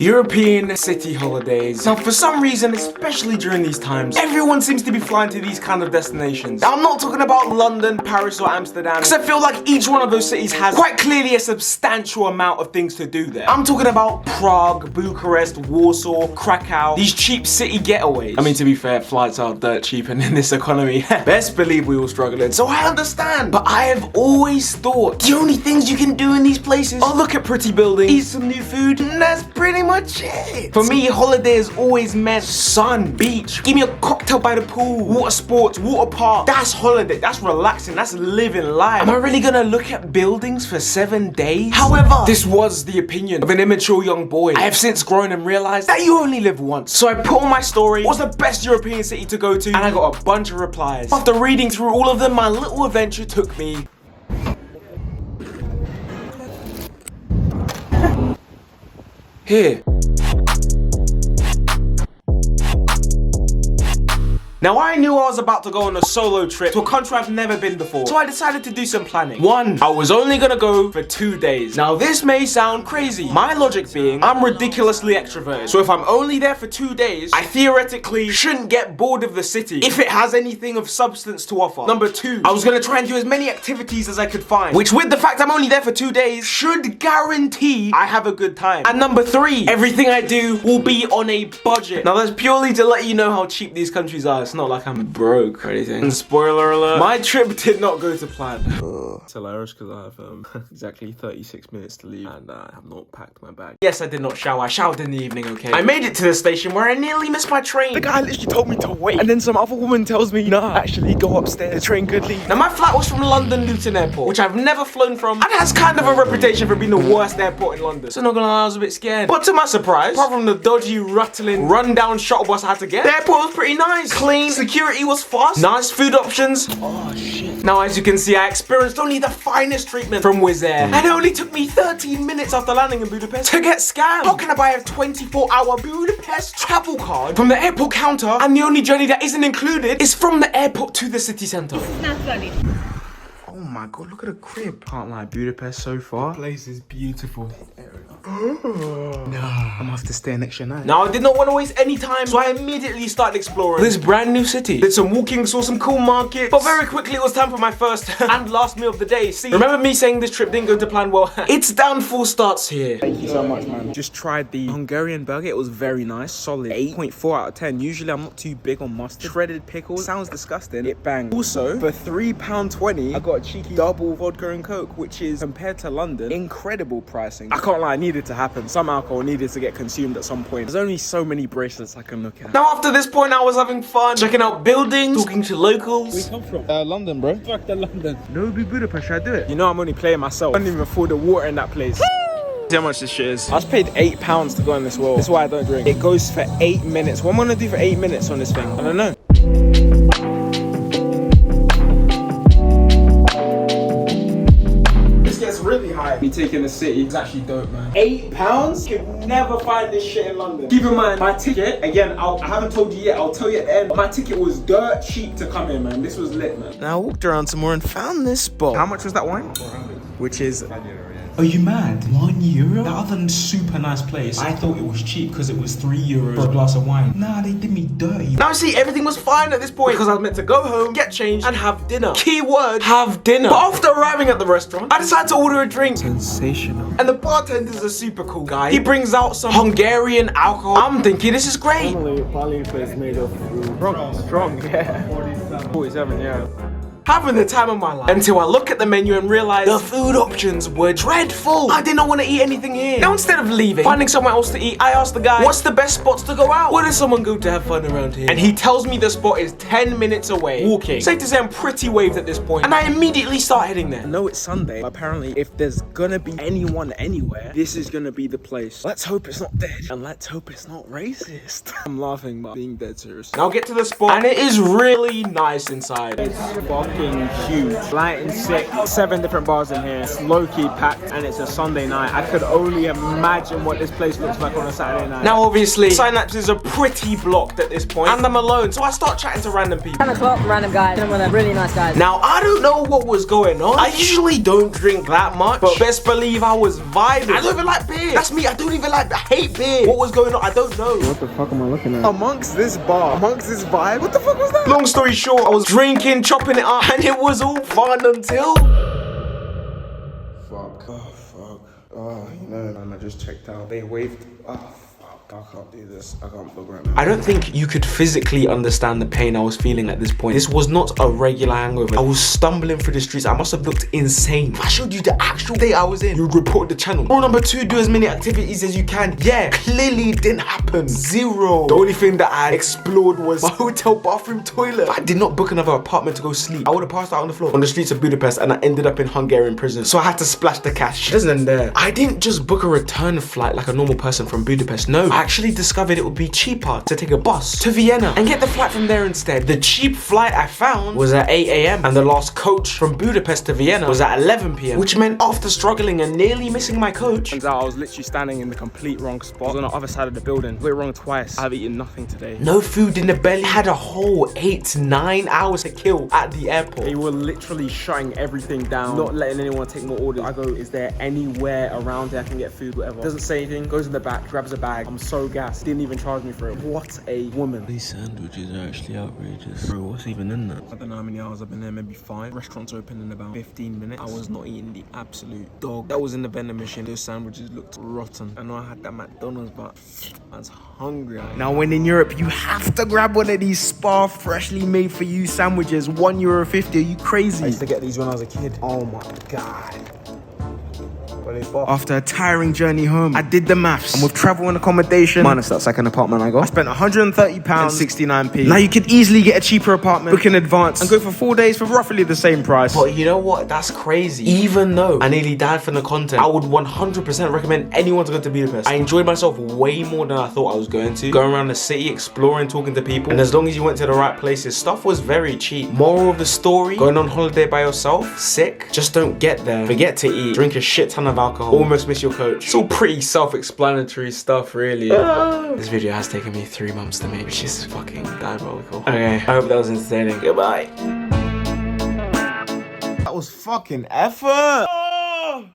European city holidays. Now, for some reason, especially during these times, everyone seems to be flying to these kind of destinations. Now, I'm not talking about London, Paris, or Amsterdam, because I feel like each one of those cities has quite clearly a substantial amount of things to do there. I'm talking about Prague, Bucharest, Warsaw, Krakow, these cheap city getaways. I mean, to be fair, flights are dirt cheap, and in this economy, best believe we all struggling. So I understand, but I have always thought the only things you can do in these places are look at pretty buildings, eat some new food, and that's pretty much it. For me, holiday has always meant sun, beach, give me a cocktail by the pool, water sports, water park. That's holiday, that's relaxing, that's living life. Am I really gonna look at buildings for 7 days? However, this was the opinion of an immature young boy. I have since grown and realized that you only live once. So I put on my story, what's the best European city to go to? And I got a bunch of replies. After reading through all of them, my little adventure took me here. Now, I knew I was about to go on a solo trip to a country I've never been before, so I decided to do some planning. One, I was only gonna go for 2 days. Now, this may sound crazy. My logic being, I'm ridiculously extroverted. So if I'm only there for 2 days, I theoretically shouldn't get bored of the city if it has anything of substance to offer. Number two, I was gonna try and do as many activities as I could find, which with the fact I'm only there for 2 days, should guarantee I have a good time. And number three, everything I do will be on a budget. Now, that's purely to let you know how cheap these countries are. It's not like I'm broke or anything. And spoiler alert, my trip did not go to plan. It's hilarious because I have exactly 36 minutes to leave and I have not packed my bag. Yes, I did not shower. I showered in the evening, okay? I made it to the station where I nearly missed my train. The guy literally told me to wait. And then some other woman tells me, nah, actually go upstairs. The train could leave. Now, my flight was from London Luton Airport, which I've never flown from and has kind of a reputation for being the worst airport in London. So not gonna lie, I was a bit scared. But to my surprise, apart from the dodgy, rattling, run-down shuttle bus I had to get, the airport was pretty nice. Clean, security was fast, nice food options. Oh shit. Now, as you can see, I experienced only the finest treatment from Wizz Air. And it only took me 13 minutes after landing in Budapest to get scammed. How can I buy a 24-hour Budapest travel card from the airport counter and the only journey that isn't included is from the airport to the city centre? Not valid. Oh my god, look at the crib. Can't lie, Budapest so far. The place is beautiful. No, I'm gonna have to stay an extra night. Now, I did not want to waste any time, so I immediately started exploring this brand new city. Did some walking, saw some cool markets, but very quickly it was time for my first and last meal of the day. See, remember me saying this trip didn't go to plan? Well, its downfall starts here. Thank you so much, man. Just tried the Hungarian burger. It was very nice, solid 8.4 out of 10. Usually I'm not too big on mustard. Shredded pickles, sounds disgusting. It banged. Also, for £3.20, I got a cheeky double vodka and coke, which is, compared to London, incredible pricing. I can't lie, it needed to happen. Some alcohol needed to get consumed at some point. There's only so many bracelets I can look at. Now, after this point, I was having fun, checking out buildings, talking to locals. We come from London, bro. Fuck the London. No, be Budapest, should I do it? You know I'm only playing myself. I don't even afford the water in that place. See how much this shit is. I was paid £8 to go on this wall. This is why I don't drink. It goes for 8 minutes. What am I gonna do for 8 minutes on this thing? I don't know. Really high. Me taking the city is actually dope, man. £8? Could never find this shit in London. Keep in mind, my ticket, again, I haven't told you yet, I'll tell you at the end. My ticket was dirt cheap to come in, man. This was lit, man. Now I walked around some more and found this spot. How much was that wine? 400. Which is... Are you mad? €1? That other super nice place, I thought it was cheap because it was €3 for a glass of wine. Nah, they did me dirty. Now see, everything was fine at this point because I was meant to go home, get changed, and have dinner. Keyword, have dinner. But after arriving at the restaurant, I decided to order a drink. Sensational. And the bartender's a super cool guy. He brings out some Hungarian alcohol. I'm thinking this is great. Normally, is made of Strong, yeah. 47, yeah. Having the time of my life until I look at the menu and realize the food options were dreadful. I did not want to eat anything here. Now, instead of leaving, finding somewhere else to eat, I asked the guy, what's the best spots to go out? Where does someone go to have fun around here? And he tells me the spot is 10 minutes away, walking. Safe to say I'm pretty waved at this point, and I immediately start heading there. I know it's Sunday, but apparently if there's gonna be anyone anywhere, this is gonna be the place. Let's hope it's not dead, and let's hope it's not racist. I'm laughing, but being dead serious. Now get to the spot, and it is really nice inside. fucking huge. Lighting sick, 7 different bars in here. It's low-key packed and it's a Sunday night. I could only imagine what this place looks like on a Saturday night. Now obviously, synapses are pretty blocked at this point, and I'm alone, so I start chatting to random people. 10 o'clock, random guys, and one of the really nice guys. Now, I don't know what was going on. I usually don't drink that much, but best believe I was vibing. I don't even like beer. That's me, I hate beer. What was going on? I don't know. What the fuck am I looking at? Amongst this bar, amongst this vibe, what the fuck was that? Long story short, I was drinking, chopping it up, and it was all fun until... Fuck. Oh, fuck. Oh, no, man, I just checked out. They waved. Oh, fuck. I can't do this. I can't vlog right now. I don't think you could physically understand the pain I was feeling at this point. This was not a regular hangover. I was stumbling through the streets. I must have looked insane. If I showed you the actual day I was in, you'd report the channel. Rule number 2, do as many activities as you can. Yeah, clearly it didn't happen. 0. The only thing that I explored was my hotel bathroom toilet. I did not book another apartment to go sleep. I would have passed out on the floor on the streets of Budapest, and I ended up in Hungarian prison. So I had to splash the cash. It doesn't end there. I didn't just book a return flight like a normal person from Budapest. No, I actually discovered it would be cheaper to take a bus to Vienna and get the flight from there instead. The cheap flight I found was at 8 AM and the last coach from Budapest to Vienna was at 11 PM, which meant after struggling and nearly missing my coach, Turns out I was literally standing in the complete wrong spot. I was on the other side of the building. Got it wrong twice. I've eaten nothing today. no food in the belly, had a whole 8 to 9 hours to kill at the airport. They were literally shutting everything down, not letting anyone take more orders. I go, is there anywhere around here I can get food, whatever? Doesn't say anything, goes in the back, grabs a bag. I'm so gassed. Didn't even charge me for it. What a woman. These sandwiches are actually outrageous. Bro, what's even in that? I don't know how many hours I've been there, maybe 5. Restaurant's open in about 15 minutes. I was not eating the absolute dog that was in the vending machine. Those sandwiches looked rotten. I know I had that McDonald's, but I was hungry. Now when in Europe, you have to grab one of these Spa freshly made for you sandwiches, €1.50. Are you crazy? I used to get these when I was a kid. Oh my God. After a tiring journey home, I did the maths, and with travel and accommodation, minus that second apartment I got, I spent £130 and 69p. Now you could easily get a cheaper apartment, book in advance, and go for 4 days for roughly the same price. But you know what? That's crazy. Even though I nearly died from the content, I would 100% recommend anyone to go to Budapest. I enjoyed myself way more than I thought I was going to. Going around the city, exploring, talking to people, and as long as you went to the right places, stuff was very cheap. Moral of the story, going on holiday by yourself, sick, just don't get there. Forget to eat, drink a shit ton of alcohol, almost miss your coach. It's all pretty self-explanatory stuff, really. This video has taken me 3 months to make, which is fucking diabolical. Okay, I hope that was entertaining. Goodbye. That was fucking effort.